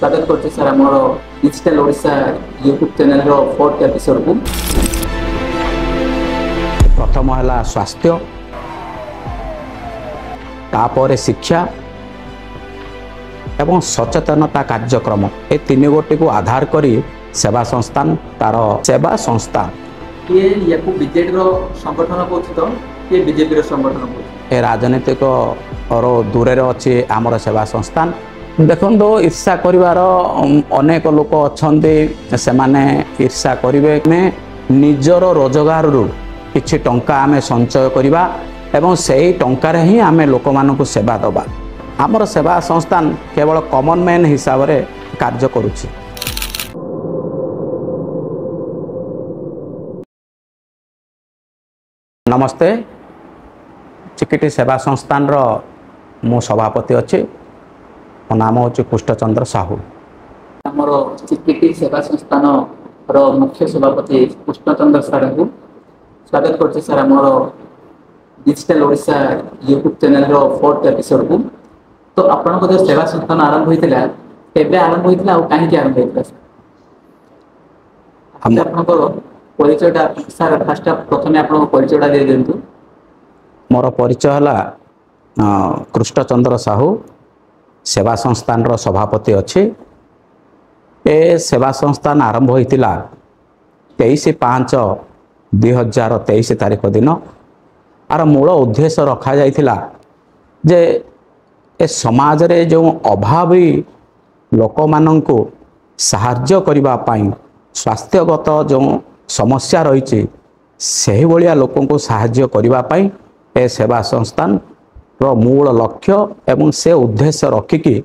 स्वागत करते सर आम डिजिटल ओडिशा यूट्यूब चैनल रो 4th एपिसोड को। प्रथम है स्वास्थ्य, तापर शिक्षा एवं सचेतनता कार्यक्रम, ये तीन गोटी को आधार करी सेवा संस्थान तार सेवा संस्था ये याकू बीजेडी रो संगठन कहछि तो ये बीजेपी रो संगठन कहछि। ए राजनीतिक और दूरे अच्छी आमर सेवा संस्थान। देखो ईर्षा करिवार अनेक लोक अच्छा से माने ईर्षा करिवे में निजर रोजगार रु किछि टंका आमे संचय करिवा एवं सेही टंकार ही आमे लोक मानकु सेवा दबा। आमर सेवा संस्थान केवल कॉमन मैन हिसाब रे कार्य करुछि। नमस्ते, चिकिटी सेवा संस्थान रो मो सभापति अच्छे, मो नाम हूँ कृष्णचंद्र साहू। आमर चिकिटी सेवा संस्थान रो मुख्य सभापति कृष्णचंद्र साहू स्वागत करते सर आम डिजिटल ओडिशा यूट्यूब चैनल रो 4th एपिसोड को। तो आपन जो सेवा संस्थान आरंभ होइतिला केबे आरंभ होइतिला और काहे के आरंभ होइतिला सर? हम आपन परिचयटा सर फास्ट प्रथमे आपन परिचयटा दे देंतु। मोर परिचय है कृष्णचंद्र साहू, सेवा संस्थान रो सभापति अच्छे। ए सेवा संस्थान आरंभ होइतिला 23/5/2023 तारीख दिन। आर मूल उद्देश्य रखा जाइतिला जे ए समाज रे जो अभावी लोक माननकु साहाय्य करिबा पाई स्वास्थ्यगत जो समस्या रही से भाया लोकों को साहाय्य करिबा पाई ए सेवा संस्थान रो मूल लक्ष्य एवं से उद्देश्य रखिकी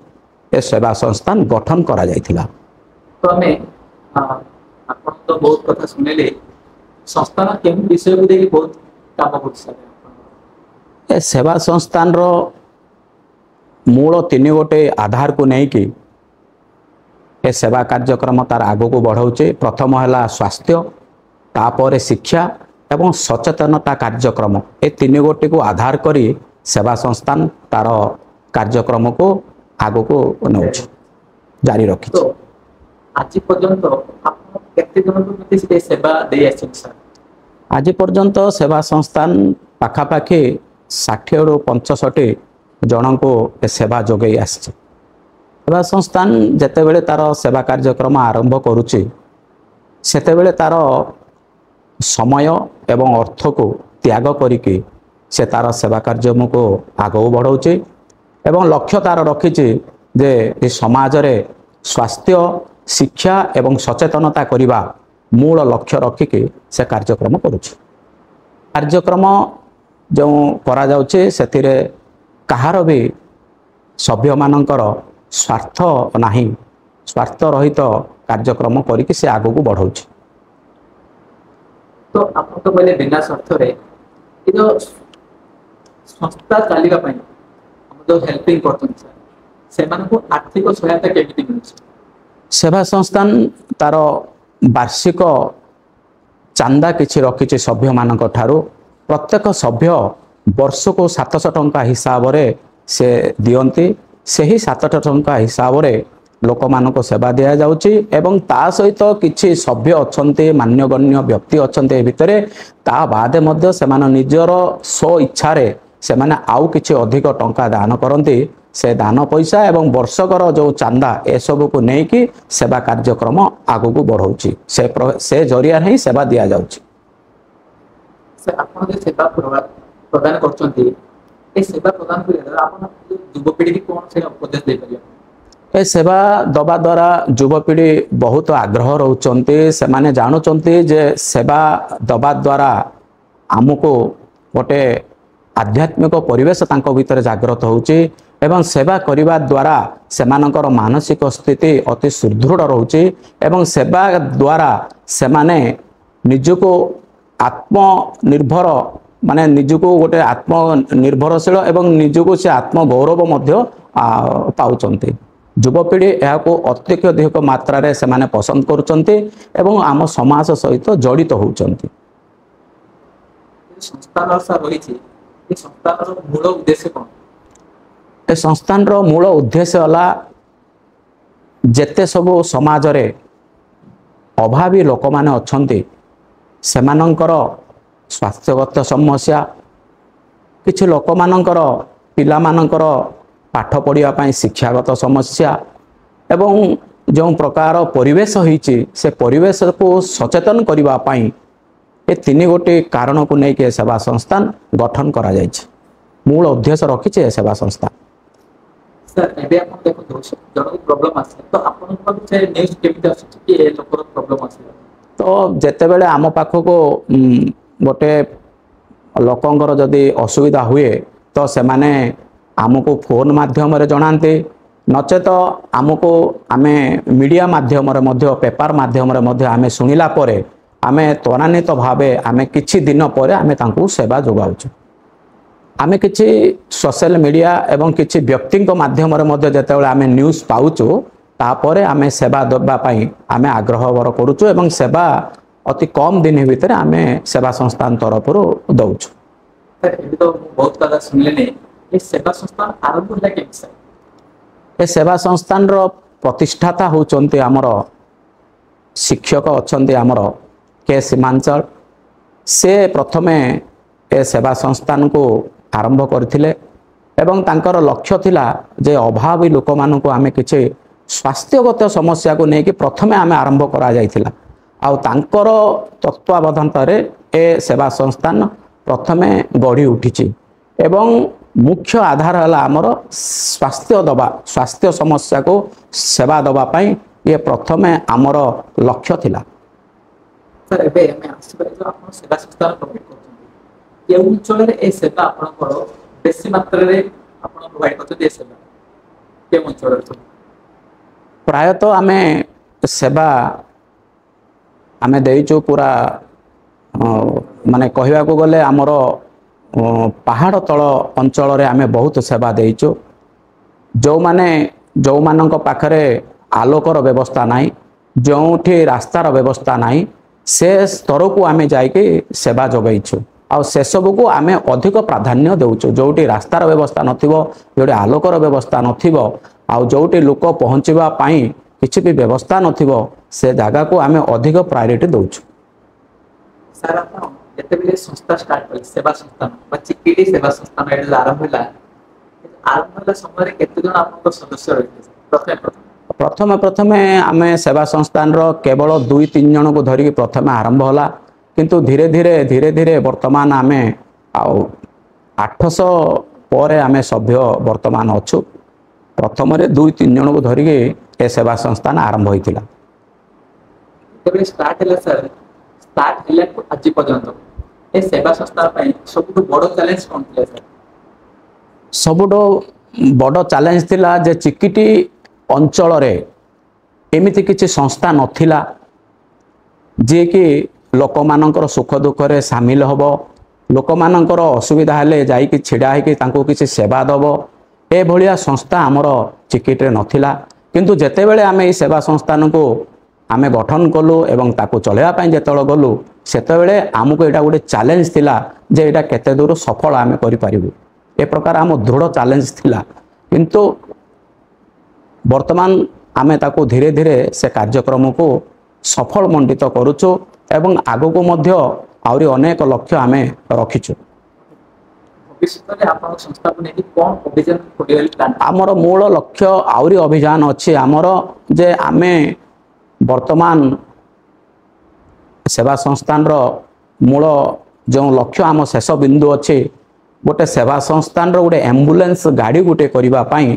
ए सेवा संस्थान गठन करा जाइथिला। तो हमें आपण तो बहुत कथा सुनेले, संस्थान केन विषय को देखि बहुत काम करछ। ए सेवा संस्थान रो मूल तीन गोटे आधार को नहीं कि ए सेवा कार्यक्रम तार आगो को बढ़ाउचे। प्रथम है स्वास्थ्य, तापर शिक्षा एवं सचेतनता कार्यक्रम, ये तीन गोटी को आधार करी सेवा संस्थान तार कार्यक्रम को आगो को नौ जारी रखी। तो आज पर्यंत आप केते जन को से सेवा दे आछन सर? आज पर्यंत सेवा संस्थान पाखापाखि 60 ରୁ 65 जन को सेवा जोगे आछे। सेवा संस्थान जेतेबेले तार सेवा कार्यक्रम आरंभ करुचे सेतेबेले तार समय एवं अर्थ को त्याग करिके से तार सेवा कार्यक्रम को आगो बढ़ाऊे एवं लक्ष्य तार रखी जे ए समाज रे स्वास्थ्य शिक्षा एवं सचेतनता करिबा मूल लक्ष्य रखिके से कार्यक्रम करुचे। कार्यक्रम जो करा जाउचे सेतिरे कहार भी सभ्य मानकर स्वार्थ नाही, स्वार्थ रहित कार्यक्रम करिके से आगो को बढ़ाऊे। तो आप तो पहले बिना स्वार्थ रे ये जो संस्था चलिबा पई हम जो हेल्पिंग करतन सर सेमान को आर्थिक सहायता केमिति मिलछ? सेवा संस्थान तार वार्षिक चांदा किछि रखिछि सभ्य मानक ठारो। प्रत्येक सभ्य वर्ष को 700 टंका हिसाब रे से दियंती। सही 700 टंका हिसाब रे लोक मानक सेवा दिया जाउची एवं ता सहित किछि सभ्य अछंते मान्यगण्य व्यक्ति अछंते भितरे ता बादे मध्य सेमान निजर स्व इच्छा रे सेमाने आउ किछि अधिक टंका दान करंती। से दान पैसा एवं वर्षकर जो चांदा ए सब को नहीं कि सेवा कार्यक्रम आगो को बढ़ाउची। से जरिया ही सेवा दिया जाउची। सर आपण जे सेवा प्रदान करछंती ए सेवा प्रदान करिया आपण युवपीढ़ी की कोन से उपदेश दे परिया? ए सेवा दबा द्वारा युवपीढ़ी बहुत आग्रह रोचंती। से माने जानुचंती जे सेवा दबा द्वारा आमको गोटे आध्यात्मिक परिवेश तांको भीतर जागृत होउची एवं सेवा करिबा द्वारा सेमानकर मानसिक स्थिति अति सुदृढ़ रोचे एवं सेवा द्वारा सेमाने निजको आत्मनिर्भर माने निजको गोटे आत्मनिर्भरशील एवं निजको से आत्मगौरव मध्य पाउचंती। युवपीढ़ी यह अत्यधिक मात्रा रे सेमाने पसंद करुचंती एवं आम समाज सहित जड़ित होउचंती। संस्थान सर रही ये संस्थान मूल उद्देश्य कौन? ए संस्थान रो मूल उद्देश्य होला ଯେତେ ସବୁ ସମାଜରେ ଅଭାବୀ ଲୋକମାନେ ଅଛନ୍ତି ସେମାନଙ୍କର ସ୍ୱାସ୍ଥ୍ୟଗତ ସମସ୍ୟା, କିଛି ଲୋକମାନଙ୍କର ପିଲାମାନଙ୍କର ପାଠ ପଢ଼ିବା ପାଇଁ ଶିକ୍ଷାଗତ ସମସ୍ୟା ଏବଂ ଯେଉଁ ପ୍ରକାର ପରିବେଶ ହୋଇଛି ସେ ପରିବେଶକୁ ସଚେତନ କରିବା ପାଇଁ ଏ ତିନି ଗୋଟି କାରଣକୁ ନେଇକି ଏ ସେବା ସଂସ୍ଥାନ ଗଠନ କରାଯାଇଛି। ମୂଳ ଉଦ୍ଦେଶ୍ୟ ରଖିଛି ଏ ସେବା ସଂସ୍ଥା। ସାର୍ ଏବେ ଆପଣ ଦେଖନ୍ତୁ ଜଣକୁ ପ୍ରୋବ୍ଲେମ ଆସିଲା ତ ଆପଣଙ୍କ ପାଖକୁ ସେ ନ୍ୟୁଜ୍ କେମିତି ଆସୁଛି କି ଏ ଲୋକର ପ୍ରୋବ୍ଲେମ ଆସିଲା? ତ ଯେତେବେଳେ ଆମ ପାଖକୁ ଗୋଟେ ଲୋକଙ୍କର ଯଦି ଅସୁବିଧା ହୁଏ ତ ସେମାନେ ଆମକୁ ଫୋନ୍ ମାଧ୍ୟମରେ ଜଣାନ୍ତି, ନଚେତ ଆମକୁ ଆମେ ମିଡ଼ିଆ ମାଧ୍ୟମରେ ମଧ୍ୟ ପେପର ମାଧ୍ୟମରେ ମଧ୍ୟ ଆମେ ଶୁଣିଲା ପରେ ଆମେ ତ୍ୱରାନ୍ୱିତ ଭାବେ ଆମେ କିଛି ଦିନ ପରେ ଆମେ ତାଙ୍କୁ ସେବା ଯୋଗାଉଛୁ। ଆମେ କିଛି ସୋସିଆଲ ମିଡ଼ିଆ ଏବଂ କିଛି ବ୍ୟକ୍ତିଙ୍କ ମାଧ୍ୟମରେ ମଧ୍ୟ ଯେତେବେଳେ ଆମେ ନ୍ୟୁଜ୍ ପାଉଛୁ ତାପରେ ଆମେ ସେବା ଦେବା ପାଇଁ ଆମେ ଆଗ୍ରହର କରୁଛୁ ଏବଂ ସେବା ଅତି କମ୍ ଦିନ ଭିତରେ ଆମେ ସେବା ସଂସ୍ଥାନ ତରଫରୁ ଦେଉଛୁ। ସାର୍ ଏବେ ତ ମୁଁ ବହୁତ କଥା ଶୁଣିଲିନି, ଏ ସେବା ସଂସ୍ଥା ଆରମ୍ଭ ହେଲା କେମିତି ସାର୍? ଏ ସେବା ସଂସ୍ଥାନର ପ୍ରତିଷ୍ଠାତା ହେଉଛନ୍ତି ଆମର ଶିକ୍ଷକ ଅଛନ୍ତି ଆମର କେ ସୀମାଞ୍ଚଳ। ସେ ପ୍ରଥମେ ଏ ସେବା ସଂସ୍ଥାନକୁ ଆରମ୍ଭ କରିଥିଲେ ଏବଂ ତାଙ୍କର ଲକ୍ଷ୍ୟ ଥିଲା ଯେ ଅଭାବୀ ଲୋକମାନଙ୍କୁ ଆମେ କିଛି ସ୍ୱାସ୍ଥ୍ୟଗତ ସମସ୍ୟାକୁ ନେଇକି ପ୍ରଥମେ ଆମେ ଆରମ୍ଭ କରାଯାଇଥିଲା। ଆଉ ତାଙ୍କର ତତ୍ତ୍ୱାବଧାନରେ ଏ ସେବା ସଂସ୍ଥାନ ପ୍ରଥମେ ଗଢ଼ି ଉଠିଛି ଏବଂ ମୁଖ୍ୟ ଆଧାର ହେଲା ଆମର ସ୍ୱାସ୍ଥ୍ୟ ସମସ୍ୟାକୁ ସେବା ଦେବା ପାଇଁ ଇଏ ପ୍ରଥମେ ଆମର ଲକ୍ଷ୍ୟ ଥିଲା। ସାର୍ ଏବେ ଆମେ ଆସିପାରିବା ଯୋଉ ଆପଣ ସେବା ସଂସ୍ଥାନ ପ୍ରଭାଇଡ୍ କରୁଛନ୍ତି, କେଉଁ ଅଞ୍ଚଳରେ ଏ ସେବା ଆପଣଙ୍କର ବେଶୀ ମାତ୍ରାରେ ଆପଣ ପ୍ରୋଭାଇଡ୍ କରୁଛନ୍ତି? ଏ ସେବା କେଉଁ ଅଞ୍ଚଳରେ? ପ୍ରାୟତଃ ଆମେ ସେବା ଆମେ ଦେଇଛୁ ପୁରା ମାନେ କହିବାକୁ ଗଲେ ଆମର ପାହାଡ଼ ତଳ ଅଞ୍ଚଳରେ ଆମେ ବହୁତ ସେବା ଦେଇଛୁ। ଯେଉଁମାନଙ୍କ ପାଖରେ ଆଲୋକର ବ୍ୟବସ୍ଥା ନାହିଁ, ଯେଉଁଠି ରାସ୍ତାର ବ୍ୟବସ୍ଥା ନାହିଁ, ସେ ସ୍ତରକୁ ଆମେ ଯାଇକି ସେବା ଯୋଗାଇଛୁ। ଆଉ ସେସବୁକୁ ଆମେ ଅଧିକ ପ୍ରାଧାନ୍ୟ ଦେଉଛୁ। ଯେଉଁଠି ରାସ୍ତାର ବ୍ୟବସ୍ଥା ନଥିବ, ଯେଉଁଠି ଆଲୋକର ବ୍ୟବସ୍ଥା ନଥିବ, ଆଉ ଯେଉଁଠି ଲୋକ ପହଞ୍ଚିବା ପାଇଁ କିଛି ବି ବ୍ୟବସ୍ଥା ନଥିବ, ସେ ଜାଗାକୁ ଆମେ ଅଧିକ ପ୍ରାୟୋରିଟି ଦେଉଛୁ। ସାର୍ ଆପଣ ଯେତେବେଳେ ସଂସ୍ଥା ଷ୍ଟାର୍ଟ କଲେ ସେବା ସଂସ୍ଥାନ ବା ଚିକିଟି ସେବା ସଂସ୍ଥାନ ଏଠି ଆରମ୍ଭ ହେଲା ସମୟରେ କେତେ ଜଣ ଆପଣଙ୍କ ସଦସ୍ୟ ରହିଥିଲେ? ପ୍ରଥମେ ଆମେ ସେବା ସଂସ୍ଥାନର କେବଳ 2-3 ଜଣଙ୍କୁ ଧରିକି ପ୍ରଥମେ ଆରମ୍ଭ ହେଲା, କିନ୍ତୁ ଧୀରେ ଧୀରେ ବର୍ତ୍ତମାନ ଆମେ ଆଉ 800 ପରେ ଆମେ ସଭ୍ୟ ବର୍ତ୍ତମାନ ଅଛୁ। ପ୍ରଥମରେ 2-3 ଜଣଙ୍କୁ ଧରିକି ଏ ସେବା ସଂସ୍ଥାନ ଆରମ୍ଭ ହୋଇଥିଲା। ଯେତେବେଳେ ଷ୍ଟାର୍ଟ ହେଲା ସାର୍, ଷ୍ଟାର୍ଟ ହେଲାଠୁ ଆଜି ପର୍ଯ୍ୟନ୍ତ ଏ ସେବା ସଂସ୍ଥା ପାଇଁ ସବୁଠୁ ବଡ଼ ଚ୍ୟାଲେଞ୍ଜ କ'ଣ ଥିଲା ସାର୍? ସବୁଠୁ ବଡ଼ ଚ୍ୟାଲେଞ୍ଜ ଥିଲା ଯେ ଚିକିଟି ଅଞ୍ଚଳରେ ଏମିତି କିଛି ସଂସ୍ଥା ନଥିଲା ଯିଏକି ଲୋକମାନଙ୍କର ସୁଖ ଦୁଃଖରେ ସାମିଲ ହେବ, ଲୋକମାନଙ୍କର ଅସୁବିଧା ହେଲେ ଯାଇକି ଛିଡ଼ା ହେଇକି ତାଙ୍କୁ କିଛି ସେବା ଦେବ, ଏଭଳିଆ ସଂସ୍ଥା ଆମର ଚିକିଟିରେ ନଥିଲା। କିନ୍ତୁ ଯେତେବେଳେ ଆମେ ଏହି ସେବା ସଂସ୍ଥାନକୁ ଆମେ ଗଠନ କଲୁ ଏବଂ ତାକୁ ଚଳାଇବା ପାଇଁ ଯେତେବେଳେ ଗଲୁ ସେତେବେଳେ ଆମକୁ ଏଇଟା ଗୋଟେ ଚ୍ୟାଲେଞ୍ଜ ଥିଲା ଯେ ଏଇଟା କେତେ ଦୂର ସଫଳ ଆମେ କରିପାରିବୁ। ଏ ପ୍ରକାର ଆମ ଦୃଢ଼ ଚ୍ୟାଲେଞ୍ଜ ଥିଲା, କିନ୍ତୁ ବର୍ତ୍ତମାନ ଆମେ ତାକୁ ଧୀରେ ଧୀରେ ସେ କାର୍ଯ୍ୟକ୍ରମକୁ ସଫଳ ମଣ୍ଡିତ କରୁଛୁ ଏବଂ ଆଗକୁ ମଧ୍ୟ ଆହୁରି ଅନେକ ଲକ୍ଷ୍ୟ ଆମେ ରଖିଛୁ। ଭବିଷ୍ୟତରେ ଆପଣଙ୍କ ସଂସ୍ଥାକୁ ନେଇକି କ'ଣ ଅଭିଯାନ କରିବାକୁ ପ୍ଲାନ୍? ଆମର ମୂଳ ଲକ୍ଷ୍ୟ ଆହୁରି ଅଭିଯାନ ଅଛି ଆମର ଯେ ଆମେ ବର୍ତ୍ତମାନ ସେବା ସଂସ୍ଥାନର ମୂଳ ଯେଉଁ ଲକ୍ଷ୍ୟ ଆମ ଶେଷ ବିନ୍ଦୁ ଅଛି, ଗୋଟେ ସେବା ସଂସ୍ଥାନର ଗୋଟେ ଆମ୍ବୁଲାନ୍ସ ଗାଡ଼ି ଗୋଟେ କରିବା ପାଇଁ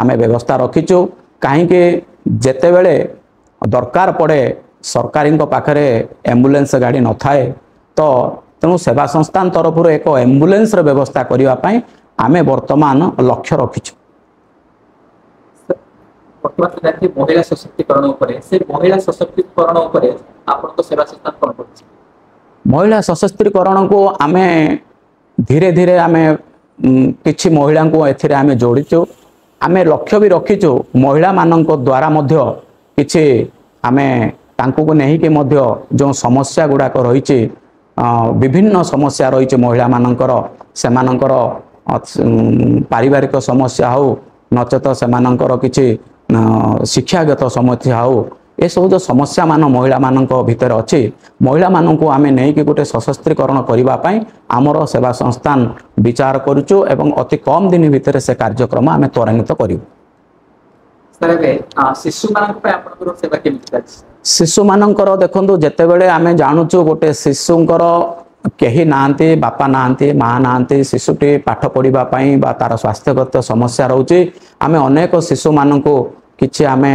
ଆମେ ବ୍ୟବସ୍ଥା ରଖିଛୁ। କାହିଁକି ଯେତେବେଳେ ଦରକାର ପଡ଼େ ସରକାରୀଙ୍କ ପାଖରେ ଆମ୍ବୁଲାନ୍ସ ଗାଡ଼ି ନଥାଏ, ତ ତେଣୁ ସେବା ସଂସ୍ଥାନ ତରଫରୁ ଏକ ଆମ୍ବୁଲାନ୍ସର ବ୍ୟବସ୍ଥା କରିବା ପାଇଁ ଆମେ ବର୍ତ୍ତମାନ ଲକ୍ଷ୍ୟ ରଖିଛୁ। ବର୍ତ୍ତମାନ ଜାଣିଛି ମହିଳା ସଶକ୍ତିକରଣ ଉପରେ, ସେ ମହିଳା ସଶକ୍ତିକରଣ ଉପରେ ଆପଣଙ୍କ ସେବା ସଂସ୍ଥା କ'ଣ କରୁଛି? ମହିଳା ସଶକ୍ତିକରଣକୁ ଆମେ ଧୀରେ ଧୀରେ ଆମେ କିଛି ମହିଳାଙ୍କୁ ଏଥିରେ ଆମେ ଯୋଡ଼ିଛୁ। ଆମେ ଲକ୍ଷ୍ୟ ବି ରଖିଛୁ ମହିଳାମାନଙ୍କ ଦ୍ୱାରା ମଧ୍ୟ କିଛି ଆମେ ତାଙ୍କୁ ନେଇକି ମଧ୍ୟ ଯେଉଁ ସମସ୍ୟା ଗୁଡ଼ାକ ରହିଛି, ବିଭିନ୍ନ ସମସ୍ୟା ରହିଛି ମହିଳାମାନଙ୍କର, ସେମାନଙ୍କର ପାରିବାରିକ ସମସ୍ୟା ହେଉ ନଚେତ ସେମାନଙ୍କର କିଛି ଶିକ୍ଷାଗତ ସମସ୍ୟା ହେଉ ଏସବୁ ଯେଉଁ ସମସ୍ୟା ମାନ ମହିଳାମାନଙ୍କ ଭିତରେ ଅଛି ମହିଳାମାନଙ୍କୁ ଆମେ ନେଇକି ଗୋଟେ ସଶସ୍ତ୍ରୀକରଣ କରିବା ପାଇଁ ଆମର ସେବା ସଂସ୍ଥାନ ବିଚାର କରୁଛୁ ଏବଂ ଅତି କମ୍ ଦିନ ଭିତରେ ସେ କାର୍ଯ୍ୟକ୍ରମ ଆମେ ତ୍ୱରାନ୍ୱିତ କରିବୁ। ସାର୍ ଏବେ ଶିଶୁମାନଙ୍କ ପାଇଁ ଆପଣଙ୍କର ସେବା କେମିତି ଚାଲିଛି? ଶିଶୁମାନଙ୍କର ଦେଖନ୍ତୁ ଯେତେବେଳେ ଆମେ ଜାଣୁଛୁ ଗୋଟେ ଶିଶୁଙ୍କର କେହି ନାହାନ୍ତି, ବାପା ନାହାନ୍ତି, ମା ନାହାନ୍ତି, ଶିଶୁଟି ପାଠ ପଢ଼ିବା ପାଇଁ ବା ତାର ସ୍ୱାସ୍ଥ୍ୟଗତ ସମସ୍ୟା ରହୁଛି ଆମେ ଅନେକ ଶିଶୁମାନଙ୍କୁ କିଛି ଆମେ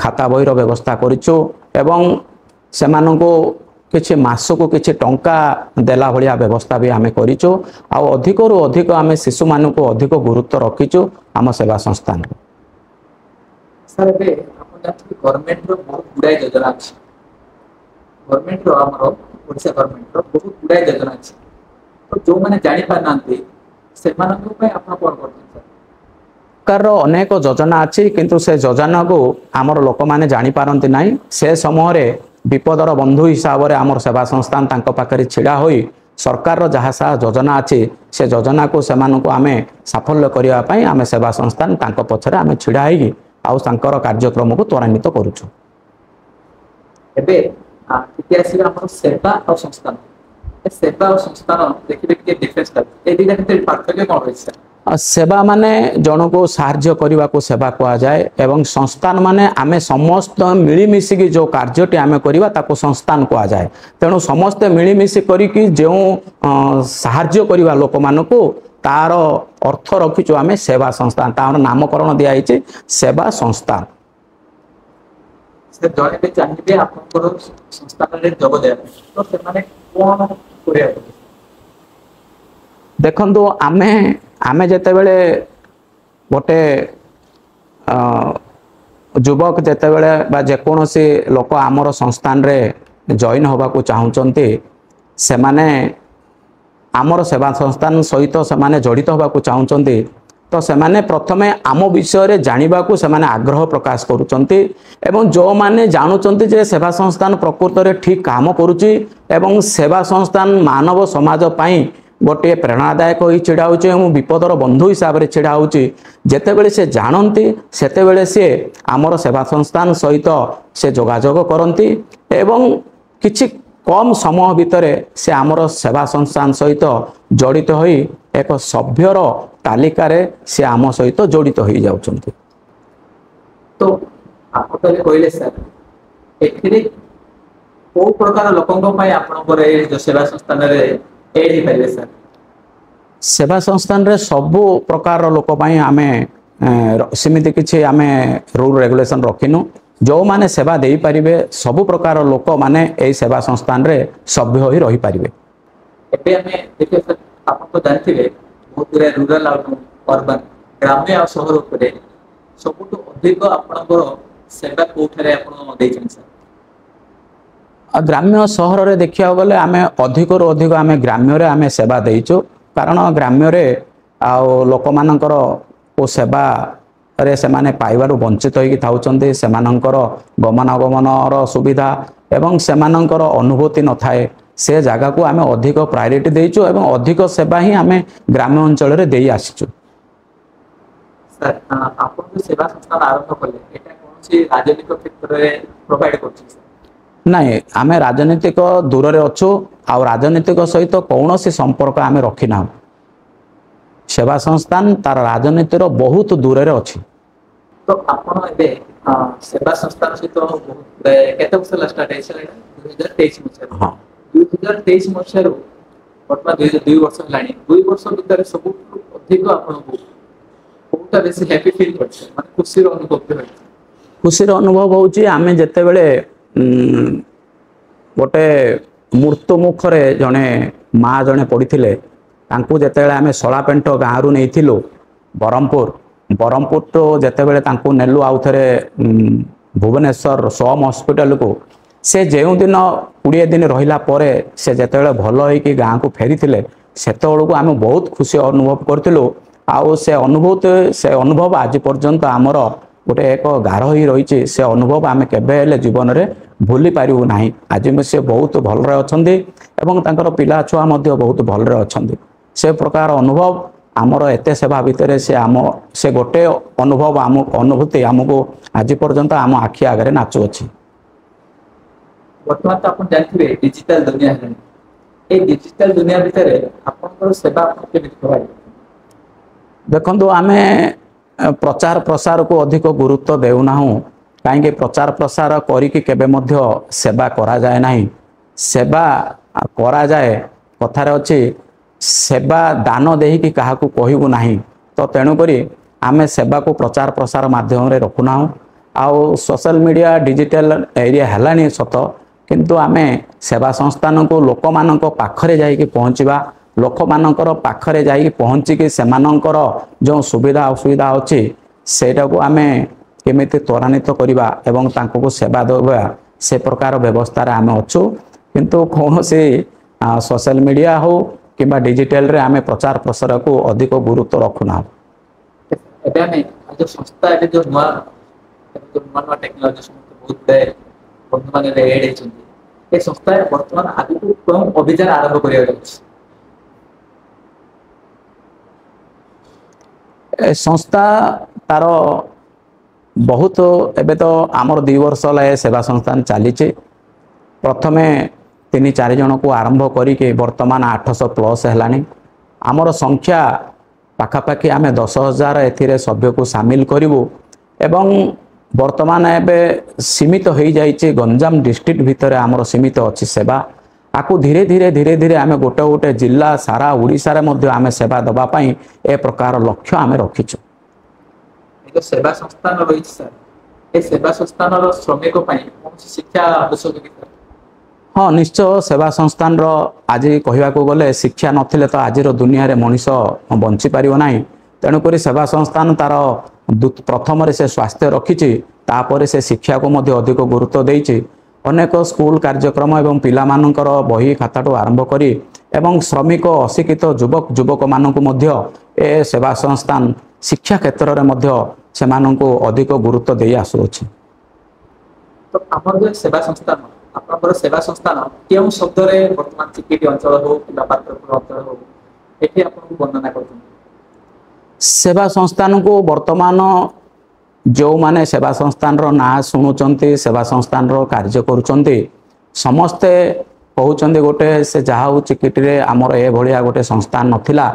ଖାତା ବହିର ବ୍ୟବସ୍ଥା କରିଛୁ ଏବଂ ସେମାନଙ୍କୁ କିଛି ମାସକୁ କିଛି ଟଙ୍କା ଦେଲା ଭଳିଆ ବ୍ୟବସ୍ଥା ବି ଆମେ କରିଛୁ ଆଉ ଅଧିକରୁ ଅଧିକ ଆମେ ଶିଶୁମାନଙ୍କୁ ଅଧିକ ଗୁରୁତ୍ୱ ରଖିଛୁ ଆମ ସେବା ସଂସ୍ଥାନରେ। ସାର୍ ଏବେ ଆପଣ ଜାଣିଛନ୍ତି ଗଭର୍ଣ୍ଣମେଣ୍ଟର ବହୁତ ଗୁଡ଼ାଏ ଯୋଜନା ଅଛି। ଗଭର୍ଣ୍ଣମେଣ୍ଟର ଆମର ଓଡ଼ିଶା ଗଭର୍ଣ୍ଣମେଣ୍ଟର ବହୁତ ଗୁଡ଼ାଏ ଯୋଜନା ଅଛି। ତ ଯେଉଁମାନେ ଜାଣିପାରୁନାହାନ୍ତି ସେମାନଙ୍କ ପାଇଁ ଆପଣ କ'ଣ କରୁଛନ୍ତି ସାର୍? ସରକାରର ଅନେକ ଯୋଜନା ଅଛି କିନ୍ତୁ ସେ ଯୋଜନାକୁ ଆମର ଲୋକମାନେ ଜାଣିପାରନ୍ତି ନାହିଁ। ସେ ସମୟରେ ବିପଦର ବନ୍ଧୁ ହିସାବରେ ଆମର ସେବା ସଂସ୍ଥାନ ତାଙ୍କ ପାଖରେ ଛିଡ଼ା ହୋଇ ସରକାରର ଯାହା ଯାହା ଯୋଜନା ଅଛି ସେ ଯୋଜନାକୁ ସେମାନଙ୍କୁ ଆମେ ସାଫଲ୍ୟ କରିବା ପାଇଁ ଆମେ ସେବା ସଂସ୍ଥାନ ତାଙ୍କ ପଛରେ ଆମେ ଛିଡ଼ା ହେଇକି ଆଉ ତାଙ୍କର କାର୍ଯ୍ୟକ୍ରମକୁ ତ୍ୱରାନ୍ୱିତ କରୁଛୁ। ଏବେ ଟିକେ ଆସିବେ ଆମର ସେବା ଆଉ ସଂସ୍ଥାନ। ସେବା ଆଉ ସଂସ୍ଥାନ ଦେଖିବେ ଟିକେ ଡିଫରେନ୍ସ ଅଛି। ଏ ଦୁଇଟା ଭିତରେ ପାର୍ଥକ୍ୟ କ'ଣ ରହିଛି ସାର୍? ସେବା ମାନେ ଜଣକୁ ସାହାଯ୍ୟ କରିବାକୁ ସେବା କୁହାଯାଏ ଏବଂ ସଂସ୍ଥାନ ମାନେ ଆମେ ସମସ୍ତ ମିଳିମିଶିକି ଯେଉଁ କାର୍ଯ୍ୟଟି ଆମେ କରିବା ତାକୁ ସଂସ୍ଥାନ କୁହାଯାଏ। ତେଣୁ ସମସ୍ତେ ମିଳିମିଶି କରିକି ଯେଉଁ ସାହାଯ୍ୟ କରିବା ଲୋକମାନଙ୍କୁ ତାର ଅର୍ଥ ରଖିଛୁ ଆମେ ସେବା ସଂସ୍ଥାନ, ତାର ନାମକରଣ ଦିଆଯାଇଛି ସେବା ସଂସ୍ଥାନ। ସେ ଜଣେ ବି ଚାହିଁବେ ଆପଣଙ୍କର ସଂସ୍ଥାନରେ ଯୋଗ ଦେବା ପାଇଁ ତ ସେମାନେ କ'ଣ କରିବାକୁ? ଦେଖନ୍ତୁ ଆମେ ଯେତେବେଳେ ଗୋଟେ ଯୁବକ ଯେତେବେଳେ ବା ଯେକୌଣସି ଲୋକ ଆମର ସଂସ୍ଥାନରେ ଜଏନ୍ ହେବାକୁ ଚାହୁଁଛନ୍ତି ସେମାନେ ଆମର ସେବା ସଂସ୍ଥାନ ସହିତ ସେମାନେ ଜଡ଼ିତ ହେବାକୁ ଚାହୁଁଛନ୍ତି ତ ସେମାନେ ପ୍ରଥମେ ଆମ ବିଷୟରେ ଜାଣିବାକୁ ସେମାନେ ଆଗ୍ରହ ପ୍ରକାଶ କରୁଛନ୍ତି ଏବଂ ଯେଉଁମାନେ ଜାଣୁଛନ୍ତି ଯେ ସେବା ସଂସ୍ଥାନ ପ୍ରକୃତରେ ଠିକ୍ କାମ କରୁଛି ଏବଂ ସେବା ସଂସ୍ଥାନ ମାନବ ସମାଜ ପାଇଁ ଗୋଟିଏ ପ୍ରେରଣାଦାୟକ ହୋଇ ଛିଡ଼ା ହେଉଛି ଏବଂ ବିପଦର ବନ୍ଧୁ ହିସାବରେ ଛିଡ଼ା ହେଉଛି ଯେତେବେଳେ ସେ ଜାଣନ୍ତି ସେତେବେଳେ ସେ ଆମର ସେବା ସଂସ୍ଥାନ ସହିତ ସେ ଯୋଗାଯୋଗ କରନ୍ତି ଏବଂ କିଛି କମ୍ ସମୟ ଭିତରେ ସେ ଆମର ସେବା ସଂସ୍ଥାନ ସହିତ ଜଡ଼ିତ ହୋଇ ଏକ ସଭ୍ୟର ତାଲିକାରେ ସେ ଆମ ସହିତ ଜଡ଼ିତ ହୋଇଯାଉଛନ୍ତି। ତ ଆପଣ କହିଲେ ସାର୍ ଏଥିରେ କୋଉ ପ୍ରକାର ଲୋକଙ୍କ ପାଇଁ ଆପଣଙ୍କର ଏଇ ଯୋଉ ସେବା ସଂସ୍ଥାନରେ ଏଡ୍ ହେଇପାରିବେ ସାର୍? ସେବା ସଂସ୍ଥାନରେ ସବୁ ପ୍ରକାରର ଲୋକ ପାଇଁ ଆମେ ସେମିତି କିଛି ଆମେ ରୁଲ୍ ରେଗୁଲେସନ୍ ରଖିନୁ। ଯେଉଁମାନେ ସେବା ଦେଇପାରିବେ ସବୁ ପ୍ରକାର ଲୋକମାନେ ଏହି ସେବା ସଂସ୍ଥାନରେ ସଭ୍ୟ ହୋଇ ରହିପାରିବେ। ଏବେ ଆମେ ଦେଖିବା ସାର୍ ଆପଣ ତ ଜାଣିଥିବେ ବହୁତ ଗୁଡ଼ାଏ ରୁରାଲ ଆଉ ଅର୍ବାନ ଗ୍ରାମ୍ୟ ଆଉ ସହର ଉପରେ ସବୁଠୁ ଅଧିକ ଆପଣଙ୍କର ସେବା କୋଉଠାରେ ଆପଣ ଦେଇଛନ୍ତି ସାର୍? ଗ୍ରାମ୍ୟ ସହରରେ ଦେଖିବାକୁ ଗଲେ ଆମେ ଅଧିକରୁ ଅଧିକ ଆମେ ଗ୍ରାମ୍ୟରେ ଆମେ ସେବା ଦେଇଛୁ କାରଣ ଗ୍ରାମ୍ୟରେ ଆଉ ଲୋକମାନଙ୍କର ସେବାରେ ସେମାନେ ପାଇବାରୁ ବଞ୍ଚିତ ହୋଇକି ଥାଉଛନ୍ତି। ସେମାନଙ୍କର ଗମନାଗମନର ସୁବିଧା ଏବଂ ସେମାନଙ୍କର ଅନୁଭୂତି ନଥାଏ ସେ ଜାଗାକୁ ଆମେ ଅଧିକ ପ୍ରାୟୋରିଟି ଦେଇଛୁ ଏବଂ ଅଧିକ ସେବା ହିଁ ଆମେ ଗ୍ରାମ୍ୟ ଅଞ୍ଚଳରେ ଦେଇ ଆସିଛୁ। ସାର୍ ଆପଣ ଯୋଉ ସେବା ସଂସ୍ଥାନ ଆରମ୍ଭ କଲେ ଏଇଟା କୌଣସି ରାଜନୈତିକ କ୍ଷେତ୍ରରେ ପ୍ରୋଭାଇଡ୍ କରୁଛି ସାର୍? ନାଇଁ ଆମେ ରାଜନୈତିକ ଦୂରରେ ଅଛୁ ଆଉ ରାଜନୈତିକ ସହିତ କୌଣସି ସମ୍ପର୍କ ଆମେ ରଖିନାହୁଁ। ସେବା ସଂସ୍ଥାନ ତାର ରାଜନୀତିର ବହୁତ ଦୂରରେ ଅଛି। ତ ଆପଣ ଏବେ ସେବା ସଂସ୍ଥାନ ସହିତ କେତେ ବର୍ଷ ହେଲା ଷ୍ଟାର୍ଟ ହେଇସାରିଲାଣି? 2023 ମସିହାରୁ। ହଁ 2023 ମସିହାରୁ ବର୍ତ୍ତମାନ 2 ବର୍ଷ ହେଲାଣି। 2 ବର୍ଷ ଭିତରେ ସବୁଠୁ ଅଧିକ ଆପଣଙ୍କୁ କୋଉଟା ବେଶୀ ହ୍ୟାପି ଫିଲ୍ କରୁଛି ମାନେ ଖୁସିର ଅନୁଭବ ହେଉଛି? ଖୁସିର ଅନୁଭବ ହେଉଛି ଆମେ ଯେତେବେଳେ ଗୋଟେ ମୃତ୍ୟୁ ମୁଖରେ ଜଣେ ମା ଜଣେ ପଡ଼ିଥିଲେ ତାଙ୍କୁ ଯେତେବେଳେ ଆମେ ଶଳାପେଣ୍ଟ ଗାଁରୁ ନେଇଥିଲୁ ବ୍ରହ୍ମପୁରଠୁ ଯେତେବେଳେ ତାଙ୍କୁ ନେଲୁ ଆଉ ଥରେ ଭୁବନେଶ୍ୱର ସୋମ ହସ୍ପିଟାଲକୁ ସେ ଯେଉଁଦିନ 20 ଦିନ ରହିଲା ପରେ ସେ ଯେତେବେଳେ ଭଲ ହେଇକି ଗାଁକୁ ଫେରିଥିଲେ ସେତେବେଳକୁ ଆମେ ବହୁତ ଖୁସି ଅନୁଭବ କରିଥିଲୁ ଆଉ ସେ ଅନୁଭବ ଆଜି ପର୍ଯ୍ୟନ୍ତ ଆମର ଗୋଟେ ଏକ ଗାର ହୋଇ ରହିଛି। ସେ ଅନୁଭବ ଆମେ କେବେ ହେଲେ ଜୀବନରେ ଭୁଲି ପାରିବୁ ନାହିଁ। ଆଜି ସେ ବହୁତ ଭଲରେ ଅଛନ୍ତି ଏବଂ ତାଙ୍କର ପିଲା ଛୁଆ ମଧ୍ୟ ବହୁତ ଭଲରେ ଅଛନ୍ତି। ସେ ପ୍ରକାର ଅନୁଭବ आमर एत सेवा भितर से गोटे अनुभव आम अनुभूति आमको आज पर्यंत आम आखि आगे नाचुअछि। वर्तमान तो आप जानते डिजिटल दुनिया है ये डिजिटल दुनिया भितर आपन सेवा प्रभावित देखो आम प्रचार प्रसार को अधिक गुरुत्व देउना कहीं प्रचार प्रसार करिकी केबे मध्य सेवा करा जाए नहीं सेवा करा जाए कथार अच्छी सेवा दान देकी क्या कहबू ना तो तेणुक आम सेवा को प्रचार प्रसार माध्यम रखुना आउ सोशल मीडिया डिजिटल एरिया है सत किंतु आम सेवा संस्थान को लोक मान पाखरे जाइए पहुँचवा लोक मानकर पाखरे जाइए पहुँचिकी सेमानंकर जो सुविधा असुविधा अच्छी सेटा को आम केमिति त्वरान्वित करवा एवं तांको सेवा देवा से प्रकार व्यवस्था आम अच्छु किंतु कौन से सोशल मीडिया हो कि डिजिटल रे आम प्रचार प्रसार को अधिक गुरुत्व रखुना। जो संस्था जो नुआ नुआ टेक्नोलोजी बहुत गुड़ाए बंधु मैंने एड होती संस्था बर्तमान आगे कौन अभियान आरंभ कर संस्था तार बहुत एबे तो आमर 2 वर्ष है सेवा संस्थान चली प्रथमे 3-4 जन को आरंभ करी वर्तमान 800 प्लस है आमर संख्या पाखापाखि आम 10,000 ए सभ्य को सामिल करूँ एवं वर्तमान एबे सीमित हो जाइए गंजाम डिस्ट्रिक्ट भितर आमर सीमित अच्छी सेवा आपको धीरे धीरे धीरे धीरे आम गोटे गोटे जिला सारा ओडिशा रे मध्य आम सेवा दवाई ए प्रकार लक्ष्य आम रखीचु। सेवा संस्थान रही सर ए सेवा संस्थान श्रमिक कौन शिक्षा आवश्यक हाँ निश्चय सेवा संस्थान आज कहवा गले शिक्षा नथिले तो आज दुनिया रे मनीष बंची पारिबो नाही तेणुक सेवा संस्थान तार प्रथम से स्वास्थ्य रखी तापर से शिक्षा को मध्य अधिक गुरुत्व देइछि अनेक स्कूल कार्यक्रम एवं पिला मानकर बही खाताटू आरंभ करी एवं श्रमिक अशिक्षित युवक युवक मानक मध्य ए सेवा संस्थान शिक्षा क्षेत्र में मध्य सेमानंको अधिक गुरुत्व दे आसुछि। तो आमर जो सेवा संस्थान आपनकर सेवा संस्थान केउ शब्द रे वर्तमान चिकिटी अंचल हो कि पात्रपुर अंचल हो एठी आपन वर्णना करथुन सेवा संस्थान को वर्तमान जो माने सेवा संस्थान रो ना शुणुचंती सेवा संस्थान रो कार्य करूचंती समस्ते कहउचंती गोटे से जहा हो चिकिटी रे आमर ए भलिया गोटे संस्थान नथिला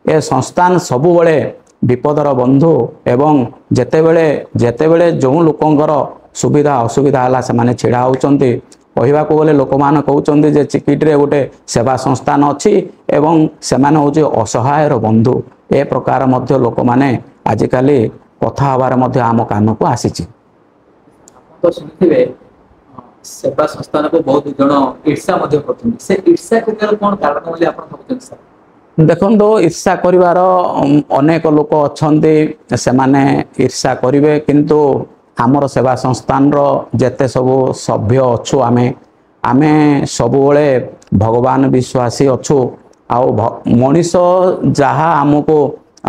ए संस्थान सबु बळे विपदर बंधु एवं जेतेबेले जो लोकंकर सुविधा असुविधा है से माने छिड़ा होचंती कहवा गले लोक मान कहउचंती जे चिकिटी रे गोटे सेवा संस्थान अच्छी एवं से माने होचे असहायर बंधु ए प्रकार मध्य लोक माने आजिकाली कथा हबार मध्य आम कान को आसीची। तो सुनिथिबे सेवा संस्थान को बहुत जन ईर्षा मध्य करथुन से ईर्षा के कोन कारण बोली आपन भाबुचन सर देखो ईर्षा करिवार अनेक लोक अच्छे से माने ईर्षा करिवे किंतु आमर सेवा संस्थान रो जेते सबु सभ्य अच्छु आमे सबुबले भगवान विश्वासी अच्छु आउ मनीष जहा आमको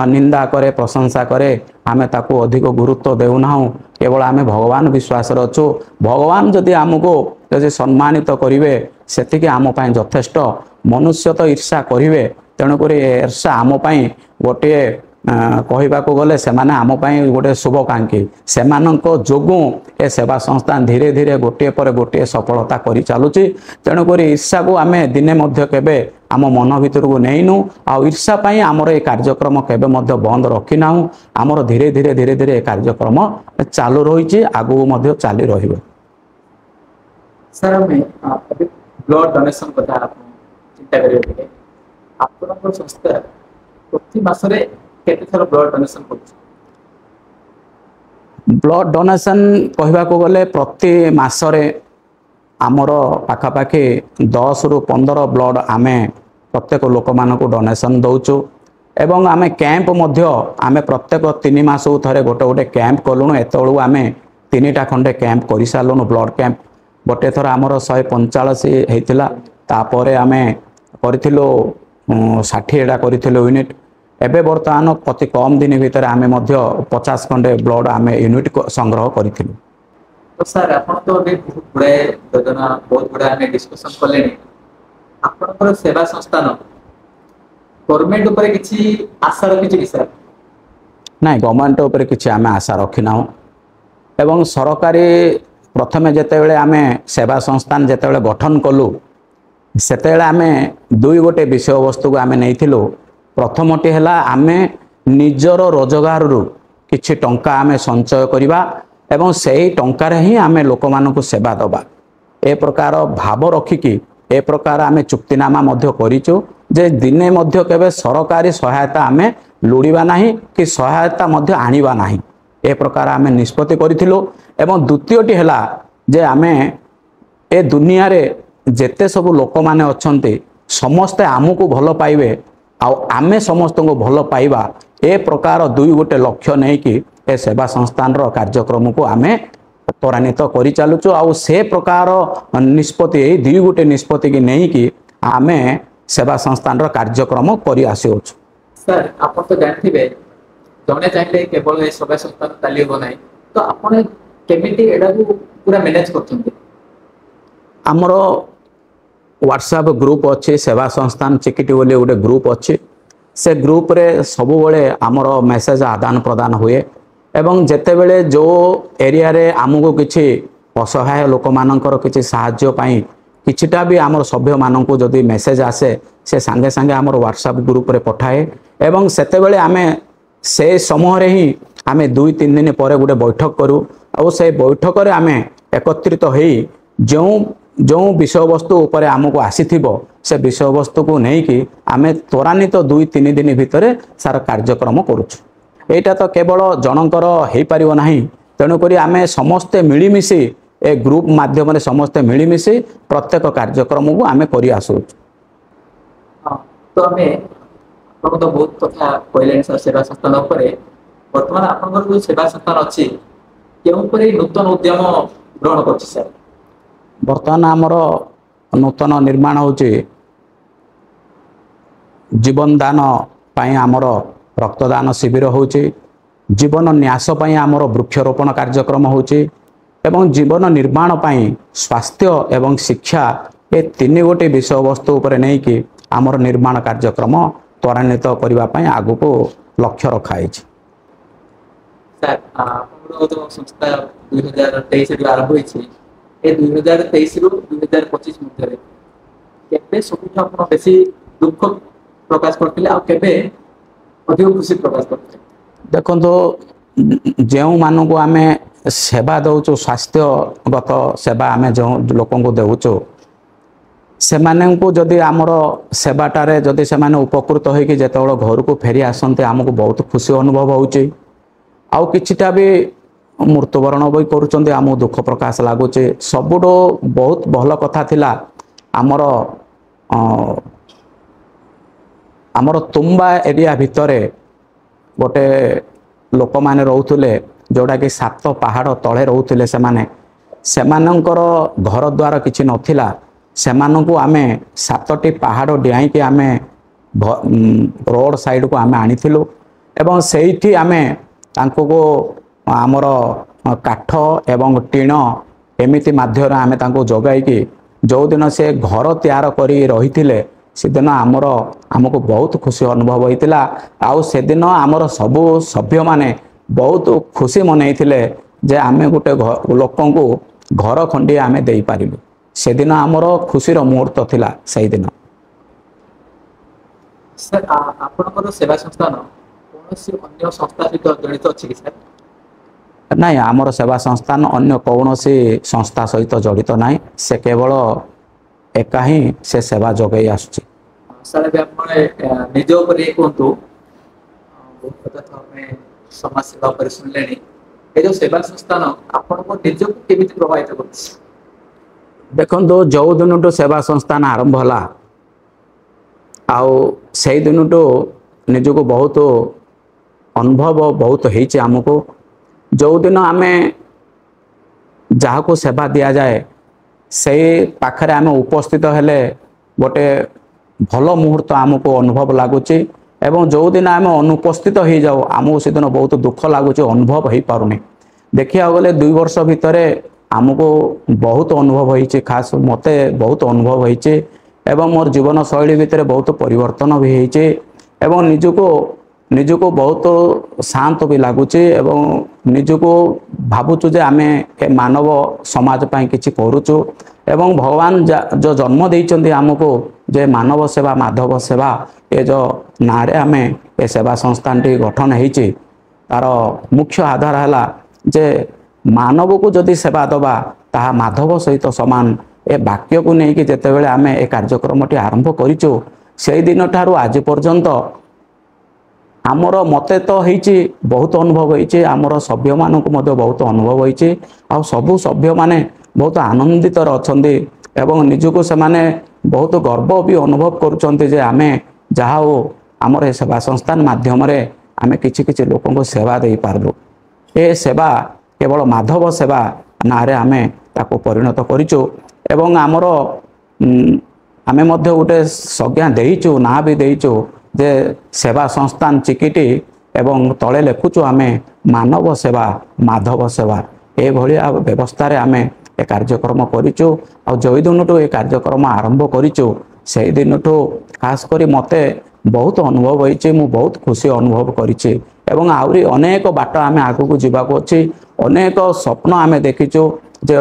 निंदा करे प्रशंसा करे आमे ताको अधिक गुरुत्व देउना केवल आमे भगवान विश्वास अच्छु भगवान जदि आमको जदि सम्मानित करिवे सेतिके आम पय यथेष्ट मनुष्य तो ईर्षा करिवे तेणुक ईर्षा आम पय गोटे कहवा गले से आम पय गोटे शुभकांक्षी से जोगु ए सेवा संस्थान धीरे धीरे गोटे पर गोटे सफलता करि चलुची तेणुक ईर्षा को आम दिने मध्य केबे आम मन भीतर को नहींनु आ ईर्षा पय आमर ए कार्यक्रम केबे मध्य बंद रखिना आमर धीरे धीरे धीरे धीरे कार्यक्रम चालू रही आगु मध्य चाली रहिबो। सर हमें अभी ब्लड डोनेशन कथा चिंता करिए आपन संस्था प्रति मासरे केते थर ब्लड डोनेशन करछ ब्लड डोनेशन कहवा गले प्रति मासरे आमर पाखापाखि 10 रु 15 ब्लड आमे प्रत्येक लोक मान को डोनेशन दौचु एवं आमे कैंप मध्य आमे प्रत्येक 3 मास थरे गोटे गोटे कैंप कलुणु एतळु आमे 3टा खंडे कैंप करि सालुनु ब्लड कैंप गोटे थर आमर 145 हेतिला तापरे आमे करथिलो 60टा करथिलो यूनिट एबे वर्तमान अति कम दिन भीतर आमे मध्य 50 खंडे ब्लड आमे यूनिट संग्रह करिथिलु। तो सर आपण तो बहुत बड़े योजना बहुत बड़ा हमें डिस्कशन कले आपनकर सेवा संस्थान गवर्नमेंट ऊपर किसी आशा रखी कि सर? ନାଇଁ ଗଭର୍ଣ୍ଣମେଣ୍ଟ ଉପରେ କିଛି ଆମେ ଆଶା ରଖିନାହୁଁ ଏବଂ ସରକାରୀ ପ୍ରଥମେ ଯେତେବେଳେ ଆମେ ସେବା ସଂସ୍ଥାନ ଯେତେବେଳେ ଗଠନ କଲୁ ସେତେବେଳେ ଆମେ ଦୁଇ ଗୋଟି ବିଷୟବସ୍ତୁକୁ ଆମେ ନେଇଥିଲୁ। ପ୍ରଥମଟି ହେଲା ଆମେ ନିଜର ରୋଜଗାରରୁ କିଛି ଟଙ୍କା ଆମେ ସଞ୍ଚୟ କରିବା ଏବଂ ସେହି ଟଙ୍କାରେ ହିଁ ଆମେ ଲୋକମାନଙ୍କୁ ସେବା ଦେବା। ଏ ପ୍ରକାର ଭାବ ରଖିକି ଏ ପ୍ରକାର ଆମେ ଚୁକ୍ତିନାମା ମଧ୍ୟ କରିଛୁ ଯେ ଦିନେ ମଧ୍ୟ କେବେ ସରକାରୀ ସହାୟତା ଆମେ ଲୋଡ଼ିବା ନାହିଁ କି ସହାୟତା ମଧ୍ୟ ଆଣିବା ନାହିଁ। ଏ ପ୍ରକାର ଆମେ ନିଷ୍ପତ୍ତି କରିଥିଲୁ। ଏବଂ ଦ୍ୱିତୀୟଟି ହେଲା ଯେ ଆମେ ଏ ଦୁନିଆରେ ଯେତେ ସବୁ ଲୋକମାନେ ଅଛନ୍ତି ସମସ୍ତେ ଆମକୁ ଭଲ ପାଇବେ ଆଉ ଆମେ ସମସ୍ତଙ୍କୁ ଭଲ ପାଇବା, ଏ ପ୍ରକାର ଦୁଇ ଗୋଟି ଲକ୍ଷ୍ୟ ନେଇକି ଏ ସେବା ସଂସ୍ଥାନର କାର୍ଯ୍ୟକ୍ରମକୁ ଆମେ ତ୍ୱରାନ୍ୱିତ କରିଚାଲୁଛୁ। ଆଉ ସେ ପ୍ରକାର ନିଷ୍ପତ୍ତି ଏଇ ଦୁଇ ଗୋଟି ନିଷ୍ପତ୍ତିକି ନେଇକି ଆମେ ସେବା ସଂସ୍ଥାନର କାର୍ଯ୍ୟକ୍ରମ କରି ଆସୁଅଛୁ। सर आप तो जानते जड़े चाहिए केवल ये सेवा संस्था चलो ना, तो आप केमिटी एडा को पूरा मैनेज करछन्ते? आमर व्हाट्सएप ग्रुप अच्छे सेवा संस्थान चिकिटी बोली गोटे ग्रुप अच्छे। से ग्रुप रे सबु बेले आमर मेसेज आदान प्रदान हुए एवं जेतेबेले जो एरिया रे आमको किछि असहाय लोक मानकर किछि साहाय्य पाई किछिटा भी आमर सभ्य माननको जदि मेसेज आसे से सांगे सांगे आमर व्हाट्सएप ग्रुप रे पठाए एवं सेतेबेले आमे से समय रे ही आमे 2-3 दिन पर गोटे बैठक करूँ और से बैठक रे आमे एकत्रित होई जो जो विषय वस्तु उपर आमको आसी से विषय वस्तु को लेकिन आम त्वरान्वित 2-3 दिन भितर सार कार्यक्रम करुचु। एटा तो केवल जनकर हो पार ना, तेणुक आम समस्ते मिलमिशि ए ग्रुप माध्यम समस्ते मिलमिशि प्रत्येक कार्यक्रम को आम कर आसु। तो आम आप तो बहुत कथा कहले सर सेवा संस्थान बर्तमान आप जो सेवा संस्थान अच्छी के नूतन उद्यम ग्रहण कर सर? बर्तमान आमर नूतन निर्माण होची जीवन दान पाई आमर रक्तदान शिविर होची, जीवन न्यास पाई आमर वृक्षरोपण कार्यक्रम होची एवं जीवन निर्माण पाई स्वास्थ्य एवं शिक्षा ए 3 गोटी विषय वस्तु उपर नहीं कि आमर निर्माण कार्यक्रम त्वरान्वित करबा पाई आगु को लक्ष्य रखाई। सर आपन जो संस्था 2023 रे आरंभ होईछि ए 2023 रु 2025 मध्य केबे सबुठ आपन बेसी दुख प्रकाश करथिले आ केबे अधिक खुशी प्रकाश करथिले? देखो जो मानू को आम सेवा दौचु स्वास्थ्यगत सेवा आम जो लोक को देचु से जदि आमर सेवाटारे जदि से उपकृत होगी जिते घर को फेरी आसते आमको बहुत खुशी अनुभव होची। आउ किछिटा भी मृत्युवरण भी करुँच आम दुख प्रकाश लगुच। सबुठ बहुत भल कथा थिला आमर आमर तुम्बा एरिया भितरे गोटे लोक माने रोथुले जोड़ा कि 7 पहाड़ तले रोथुले सेमानंकर घर द्वार किछि नथिला सेमानंकु आमे 7टी पहाड़ डियाई कि आमे रोड साइड को आमे आनिथिलु एवं सेठी आमे तांको को आमर काठ एवं टीण एमिति माध्यम आमे तांको जोगाई कि जो दिन से घर तैयार करी रहिथिले से दिन आमर आमको बहुत खुशी अनुभव होता। आउ से दिन आमर सबु सभ्य माने बहुत खुशी मनईथिले जे आमे गोटे लोक को घर खंडी आमे देई पारिलु। से दिन आमर खुशीर मुहूर्त थिला से दिन। सर आपनकर सेवा संस्थान कोनोसी अन्य संस्था सहित जड़ित अछि कि सर? नहीं, आमर सेवा संस्थान अन्य कौनसी संस्था सहित जड़ित नहीं, से केवल एका ही से सेवा जोगई आसुची। सर अभी आप निज ऊपर कहतु बहुत कथा तो हमें समाज सेवा पर सुनले ये जो सेवा संस्थान आपको निज को केमिति प्रभावित करछि? देखो जो दिन सेवा संस्थान आरंभ होला आउ से दिन निजको बहुत अनुभव बहुत होइछि आमको। जो दिन आमे जहाँ को सेवा दिया जाए से पाखरे आमे उपस्थित हेले गोटे भल मुहूर्त आमको अनुभव लगुच एवं जो दिन आम अनुपस्थित हो जाऊ आमको से दिन बहुत दुख लगुच अनुभव हो पारुनी। देखिया गले 2 वर्ष भितर आमको बहुत अनुभव होइछि, खास मते बहुत अनुभव होइछि एवं मोर जीवन शैली भितर बहुत परिवर्तन भी होइछि ଏବଂ ନିଜକୁ ବହୁତ ଶାନ୍ତ ବି ଲାଗୁଛି ଏବଂ ନିଜକୁ ଭାବୁଛୁ ଯେ ଆମେ ଏ ମାନବ ସମାଜ ପାଇଁ କିଛି କରୁଛୁ ଏବଂ ଭଗବାନ ଯେଉଁ ଜନ୍ମ ଦେଇଛନ୍ତି ଆମକୁ ଯେ ମାନବ ସେବା ମାଧବ ସେବା ଏ ଯେଉଁ ନାଁରେ ଆମେ ଏ ସେବା ସଂସ୍ଥାନଟି ଗଠନ ହେଇଛି ତାର ମୁଖ୍ୟ ଆଧାର ହେଲା ଯେ ମାନବକୁ ଯଦି ସେବା ଦେବା ତାହା ମାଧବ ସହିତ ସମାନ ଏ ବାକ୍ୟକୁ ନେଇକି ଯେତେବେଳେ ଆମେ ଏ କାର୍ଯ୍ୟକ୍ରମଟି ଆରମ୍ଭ କରିଛୁ ସେଇ ଦିନଠାରୁ ଆଜି ପର୍ଯ୍ୟନ୍ତ ଆମର ମୋତେ ତ ହେଇଛି ବହୁତ ଅନୁଭବ ହେଇଛି ଆମର ସଭ୍ୟମାନଙ୍କୁ ମଧ୍ୟ ବହୁତ ଅନୁଭବ ହେଇଛି ଆଉ ସବୁ ସଭ୍ୟମାନେ ବହୁତ ଆନନ୍ଦିତରେ ଅଛନ୍ତି ଏବଂ ନିଜକୁ ସେମାନେ ବହୁତ ଗର୍ବ ବି ଅନୁଭବ କରୁଛନ୍ତି ଯେ ଆମେ ଯାହା ହଉ ଆମର ଏ ସେବା ସଂସ୍ଥାନ ମାଧ୍ୟମରେ ଆମେ କିଛି କିଛି ଲୋକଙ୍କୁ ସେବା ଦେଇପାରିଲୁ ଏ ସେବା କେବଳ ମାଧବ ସେବା ନାଁରେ ଆମେ ତାକୁ ପରିଣତ କରିଛୁ ଏବଂ ଆମର ଆମେ ମଧ୍ୟ ଗୋଟେ ସଂଜ୍ଞା ଦେଇଛୁ ନାଁ ବି ଦେଇଛୁ ଯେ ସେବା ସଂସ୍ଥାନ ଚିକିଟି ଏବଂ ତଳେ ଲେଖୁଛୁ ଆମେ ମାନବ ସେବା ମାଧବ ସେବା ଏଭଳିଆ ବ୍ୟବସ୍ଥାରେ ଆମେ ଏ କାର୍ଯ୍ୟକ୍ରମ କରିଛୁ ଆଉ ଯେଉଁ ଦିନଠୁ ଏ କାର୍ଯ୍ୟକ୍ରମ ଆରମ୍ଭ କରିଛୁ ସେହି ଦିନଠୁ ଖାସ କରି ମୋତେ ବହୁତ ଅନୁଭବ ହେଇଛି ମୁଁ ବହୁତ ଖୁସି ଅନୁଭବ କରିଛି ଏବଂ ଆହୁରି ଅନେକ ବାଟ ଆମେ ଆଗକୁ ଯିବାକୁ ଅଛି ଅନେକ ସ୍ୱପ୍ନ ଆମେ ଦେଖିଛୁ ଯେ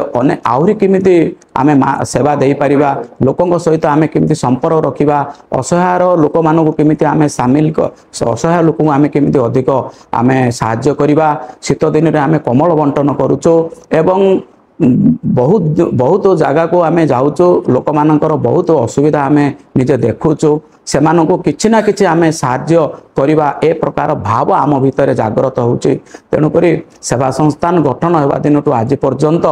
ଆହୁରି କେମିତି ଆମେ ସେବା ଦେଇପାରିବା ଲୋକଙ୍କ ସହିତ ଆମେ କେମିତି ସମ୍ପର୍କ ରଖିବା ଅସହାୟ ଲୋକମାନଙ୍କୁ କେମିତି ଆମେ ସାମିଲ ଅସହାୟ ଲୋକଙ୍କୁ ଆମେ କେମିତି ଅଧିକ ଆମେ ସାହାଯ୍ୟ କରିବା ଶୀତ ଦିନରେ ଆମେ କମଳ ବଣ୍ଟନ କରୁଛୁ ଏବଂ ବହୁତ ଜାଗାକୁ ଆମେ ଯାଉଛୁ ଲୋକମାନଙ୍କର ବହୁତ ଅସୁବିଧା ଆମେ ନିଜେ ଦେଖୁଛୁ ସେମାନଙ୍କୁ କିଛି ନା କିଛି ଆମେ ସାହାଯ୍ୟ କରିବା ଏ ପ୍ରକାର ଭାବ ଆମ ଭିତରେ ଜାଗ୍ରତ ହେଉଛି ତେଣୁକରି ସେବା ସଂସ୍ଥାନ ଗଠନ ହେବା ଦିନଠୁ ଆଜି ପର୍ଯ୍ୟନ୍ତ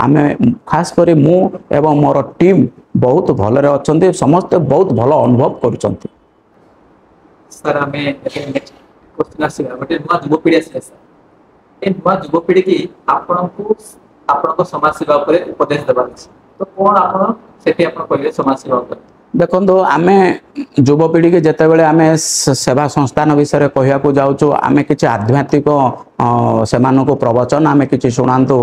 ଆମେ ଖାସ କରି ମୁଁ ଏବଂ ମୋର ଟିମ୍ ବହୁତ ଭଲରେ ଅଛନ୍ତି ସମସ୍ତେ ବହୁତ ଭଲ ଅନୁଭବ କରୁଛନ୍ତି ସାର୍ ଆମେ ନେକ୍ସଟ କ୍ୱେଶ୍ଚନ ଆସିବା ଗୋଟେ ନୂଆ ଯୁବପିଢ଼ି ଆସିଲେ ସାର୍ ଏ ନୂଆ ଯୁବପିଢ଼ିକି ଆପଣଙ୍କ ସମାଜ ସେବା ଉପରେ ଉପଦେଶ ଦେବାର ଅଛି ତ କ'ଣ ଆପଣ ସେଠି ଆପଣ କହିଲେ ସମାଜ ସେବା ଉପରେ ଦେଖନ୍ତୁ ଆମେ ଯୁବପିଢ଼ିକି ଯେତେବେଳେ ଆମେ ସେବା ସଂସ୍ଥାନ ବିଷୟରେ କହିବାକୁ ଯାଉଛୁ ଆମେ କିଛି ଆଧ୍ୟାତ୍ମିକ ସେମାନଙ୍କୁ ପ୍ରବଚନ ଆମେ କିଛି ଶୁଣାନ୍ତୁ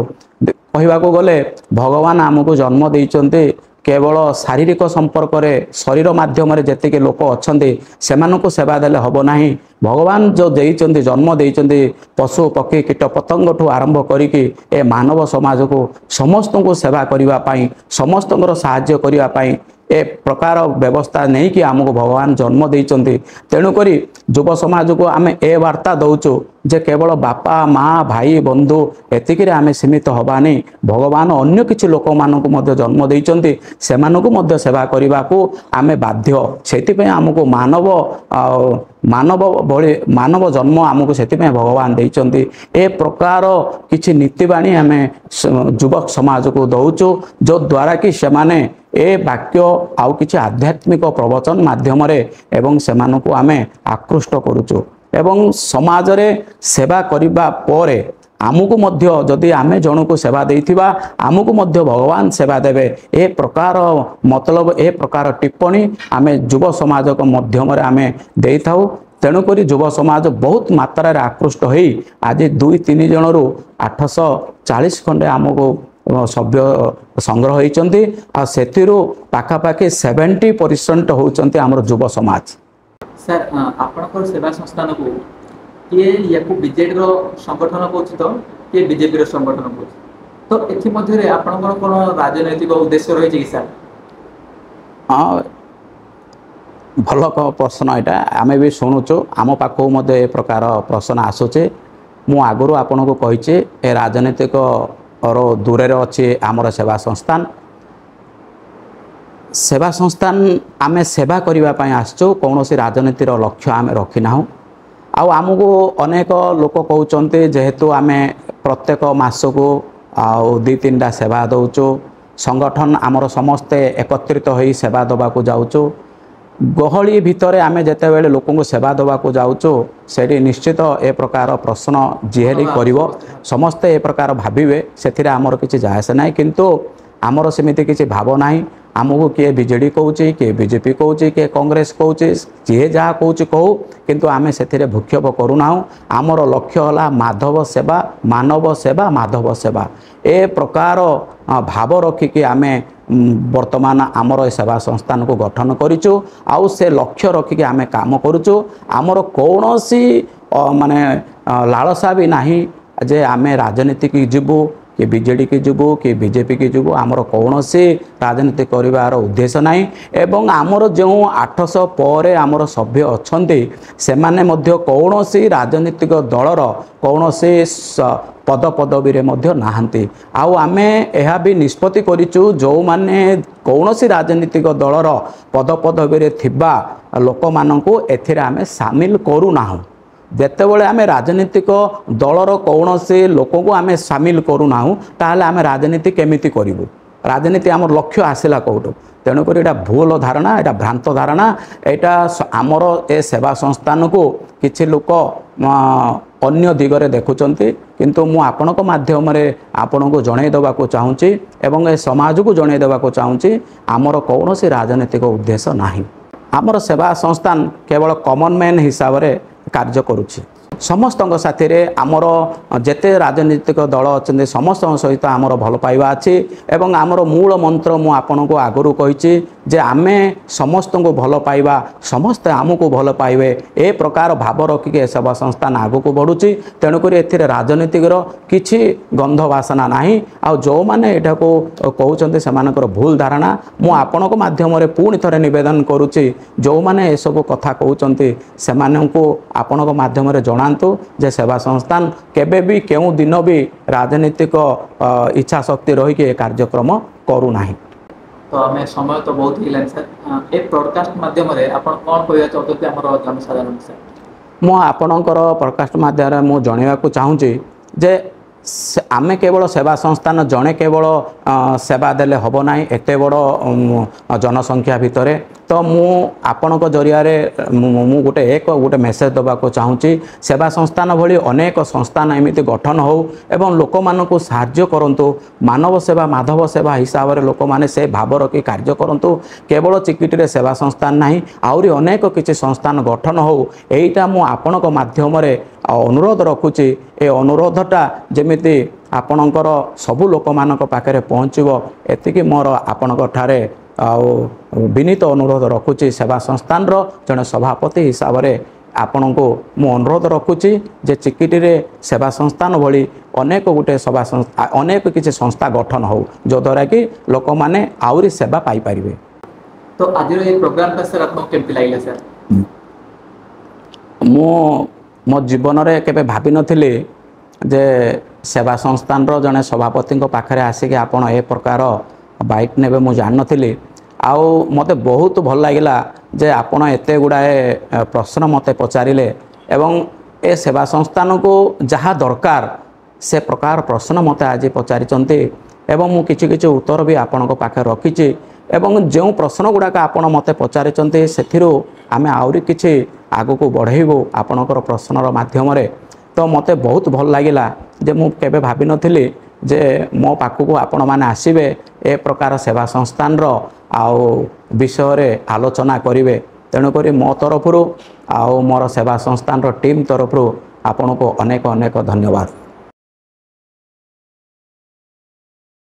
କହିବାକୁ ଗଲେ ଭଗବାନ ଆମକୁ ଜନ୍ମ ଦେଇଛନ୍ତି କେବଳ ଶାରୀରିକ ସମ୍ପର୍କରେ ଶରୀର ମାଧ୍ୟମରେ ଯେତିକି ଲୋକ ଅଛନ୍ତି ସେମାନଙ୍କୁ ସେବା ଦେଲେ ହେବ ନାହିଁ ଭଗବାନ ଯେଉଁ ଦେଇଛନ୍ତି ଜନ୍ମ ଦେଇଛନ୍ତି ପଶୁ ପକ୍ଷୀ କୀଟ ପତଙ୍ଗଠୁ ଆରମ୍ଭ କରିକି ଏ ମାନବ ସମାଜକୁ ସମସ୍ତଙ୍କୁ ସେବା କରିବା ପାଇଁ ସମସ୍ତଙ୍କର ସାହାଯ୍ୟ କରିବା ପାଇଁ ଏ ପ୍ରକାର ବ୍ୟବସ୍ଥା ନେଇକି ଆମକୁ ଭଗବାନ ଜନ୍ମ ଦେଇଛନ୍ତି ତେଣୁକରି ଯୁବ ସମାଜକୁ ଆମେ ଏ ବାର୍ତ୍ତା ଦେଉଛୁ ଯେ କେବଳ ବାପା ମା ଭାଇ ବନ୍ଧୁ ଏତିକିରେ ଆମେ ସୀମିତ ହେବାନି ଭଗବାନ ଅନ୍ୟ କିଛି ଲୋକମାନଙ୍କୁ ମଧ୍ୟ ଜନ୍ମ ଦେଇଛନ୍ତି ସେମାନଙ୍କୁ ମଧ୍ୟ ସେବା କରିବାକୁ ଆମେ ବାଧ୍ୟ ସେଥିପାଇଁ ଆମକୁ ମାନବ ଜନ୍ମ ଆମକୁ ସେଥିପାଇଁ ଭଗବାନ ଦେଇଛନ୍ତି ଏ ପ୍ରକାର କିଛି ନୀତିବାଣୀ ଆମେ ଯୁବକ ସମାଜକୁ ଦେଉଛୁ ଯଦ୍ୱାରା କି ସେମାନେ ଏ ବାକ୍ୟ ଆଉ କିଛି ଆଧ୍ୟାତ୍ମିକ ପ୍ରବଚନ ମାଧ୍ୟମରେ ଏବଂ ସେମାନଙ୍କୁ ଆମେ ଆକୃଷ୍ଟ କରୁଛୁ ଏବଂ ସମାଜରେ ସେବା କରିବା ପରେ ଆମକୁ ମଧ୍ୟ ଯଦି ଆମେ ଜଣକୁ ସେବା ଦେଇଥିବା ଆମକୁ ମଧ୍ୟ ଭଗବାନ ସେବା ଦେବେ ଏ ପ୍ରକାର ମତଲବ ଏ ପ୍ରକାର ଟିପ୍ପଣୀ ଆମେ ଯୁବ ସମାଜଙ୍କ ମାଧ୍ୟମରେ ଆମେ ଦେଇଥାଉ ତେଣୁକରି ଯୁବ ସମାଜ ବହୁତ ମାତ୍ରାରେ ଆକୃଷ୍ଟ ହୋଇ ଆଜି 2-3 ଜଣରୁ 840 ଖଣ୍ଡେ ଆମକୁ ସଭ୍ୟ ସଂଗ୍ରହ ହୋଇଛନ୍ତି ଆଉ ସେଥିରୁ ପାଖାପାଖି 70% ହେଉଛନ୍ତି ଆମର ଯୁବ ସମାଜ ସାର୍ ଆପଣଙ୍କର ସେବା ସଂସ୍ଥାନକୁ କିଏ ୟାକୁ ବିଜେଡିର ସଂଗଠନ କହୁଛି ତ କିଏ ବିଜେପିର ସଂଗଠନ କହୁଛି ତ ଏଥିମଧ୍ୟରେ ଆପଣଙ୍କର କ'ଣ ରାଜନୈତିକ ଉଦ୍ଦେଶ୍ୟ ରହିଛି କି ସାର୍ ହଁ ଭଲ ପ୍ରଶ୍ନ ଏଇଟା ଆମେ ବି ଶୁଣୁଛୁ ଆମ ପାଖକୁ ମଧ୍ୟ ଏ ପ୍ରକାର ପ୍ରଶ୍ନ ଆସୁଛି ମୁଁ ଆଗରୁ ଆପଣଙ୍କୁ କହିଛି ଏ ରାଜନୈତିକର ଦୂରରେ ଅଛି ଆମର ସେବା ସଂସ୍ଥାନ ଆମେ ସେବା କରିବା ପାଇଁ ଆସିଛୁ କୌଣସି ରାଜନୀତିର ଲକ୍ଷ୍ୟ ଆମେ ରଖିନାହୁଁ ଆଉ ଆମକୁ ଅନେକ ଲୋକ କହୁଛନ୍ତି ଯେହେତୁ ଆମେ ପ୍ରତ୍ୟେକ ମାସକୁ ଆଉ 2-3ଟା ସେବା ଦେଉଛୁ ସଂଗଠନ ଆମର ସମସ୍ତେ ଏକତ୍ରିତ ହୋଇ ସେବା ଦେବାକୁ ଯାଉଛୁ ଗହଳି ଭିତରେ ଆମେ ଯେତେବେଳେ ଲୋକଙ୍କୁ ସେବା ଦେବାକୁ ଯାଉଛୁ ସେଠି ନିଶ୍ଚିତ ଏ ପ୍ରକାର ପ୍ରଶ୍ନ ଯିଏ କରିବ ସମସ୍ତେ ଏ ପ୍ରକାର ଭାବିବେ ସେଥିରେ ଆମର କିଛି ଯାଏସ ନାହିଁ କିନ୍ତୁ ଆମର ସେମିତି କିଛି ଭାବ ନାହିଁ आमको किए बीजेडी कहूँ किए बीजेपी कहूँ किए कांग्रेस कहूँ जी जहाँ कहूँ कहू किंतु आमे से भूक्षेप करूना आमर लक्ष्य है माधव सेवा मानव सेवा माधव सेवा ए प्रकार भाव रखिकी आमे वर्तमान आमर सेवा संस्थान को गठन करूँ आउ से लक्ष्य रखिकी आमे काम करूँ आमर कौन सी माने लालसा भी नहीं जे आमे राजनीति की जीवु कि बीजेडी की जीवु कि बीजेपी की जीवु आमर कौन सी राजनीति करार उद्देश्य नहीं एवं आमर जो 800 पर आमर सभ्य अच्छा से माने कौन सी राजनीतिक दलर कौन सी पद पदवी नहांती आउ आमे यह भी निष्पत्ति करिचु जो माने कौन सी राजनीतिक दलर पद पदवी थिबा लोक माननकु एथिरे आमे शामिल करूना जेतेबेले आमे राजनीतिक दलर कौन से लोक को आमे सामिल करूना ताहले आमे राजनीति केमिति करिवु राजनीति आमर लक्ष्य आसिला कौटु तेणुक यहाँ भूल धारणा यहाँ भ्रांत धारणा यहाँ आमर ए सेवा संस्थान को किछि लोक अन्य दिगरे देखुंट किंतु मु आपणक माध्यम आपण को जन देवाक चाहूँगी एवं ए समाज को जन देवाक चाहूँगी आमर कौन सी राजनीतिक उद्देश्य नहीं आमर सेवा संस्थान केवल कॉमन मैन हिसाब से कार्य करुछि समस्त साथी रे आमर जेते राजनीतिक दल अच्छा समस्त सहित आमर भल पाइबा अच्छी एवं आमर मूल मंत्र मु आपन को आगु कही जे आमे समस्त को भल पाइबा समस्ते आमको भल पाइबे ए प्रकार भाव रखिके सेवा संस्थान आगु को बढ़ुची तेणुक एथिरे राजनीतिक किछि गंध बासना नाही आ जो माने एटा को कहउचंते सेमानकर भूल धारणा मु आपन को माध्यम रे पुणी थरे निवेदन करूची जो माने ए सब कथा कहउचंते सेमाननको आपन को माध्यम रे जणांतु जे सेवा संस्थान केबे भी केउ दिन भी राजनीतिक इच्छा शक्ति रही के कार्यक्रम करू नाही। तो आम समय तो बहुत ही सर ए ब्रॉडकास्ट माध्यम आपण कौन कहना चाहते आम जनसाधारण सर मु आपणकर ब्रॉडकास्ट माध्यम मु जनवाक चाहूँगी जे आमे केवल सेवा संस्थान जड़े केवल सेवा देले हब ना एत बड़ जनसंख्या भितर तो मु आपण जरिया मु गोटे मेसेज देवाक चाहूँगी सेवा संस्थान भली अनेक संस्थान एमती गठन हो एवं लोक मानक साहाय्य करंतु मानव सेवा माधव सेवा हिसाब से लोक माने से भाव रखी कार्य करंतु केवल चिकिटी सेवा संस्थान नहीं आहरी अनेक किसी संस्थान गठन हो एटा मु आपणक माध्यम अनुरोध रखुची ए अनुरोधटा जमिति आपणकर सबु लोक मानक पाखरे पहुँचो एतिकी मोर आपणक ठारे विनीत अनुरोध रखुची सेवा संस्थान जड़े सभापति हिसाब से आपण को मु अनुरोध रखुची जे चिकिटी रे सेवा संस्थान भली अनेक गोटे सेवा संस्था अनेक किसी संस्था गठन हो जो द्वारा कि लोक माने आउरी सेवा पाई परिबे। तो आज ये प्रोग्राम सर आपको केमती लागला सर मो जीवन रे केबे भाबी नथिले जे सेवा संस्थान जड़े सभापति पाखरे आसिक आपण ए प्रकार बाइट नेबे मु जान नथिले आउ मते बहुत भल लागिला जे आपण एते गुड़ाए प्रश्न मते पचारिले एवं ए सेवा संस्थान को जहाँ दरकार से प्रकार प्रश्न मते आज पचारिचंती एवं मु किछि किछि उत्तर भी आपण को पाखे रखिछि एवं जो प्रश्न गुड़ाक आपण मते पचारिचंती सेथिरु आमे आउरी किछि आगु को बढ़ेबो आपणकर प्रश्नर माध्यम रे तो मते बहुत भल लागिला जे मु केबे भाबी नथिली जे मो पाखु आपण माने आसीबे ए प्रकार सेवा संस्थान आउ विषय रे आलोचना करिवे तेणुक मो तरफ आउ मोर सेवा संस्थान टीम तरफ आपण को अनेक अनेक धन्यवाद।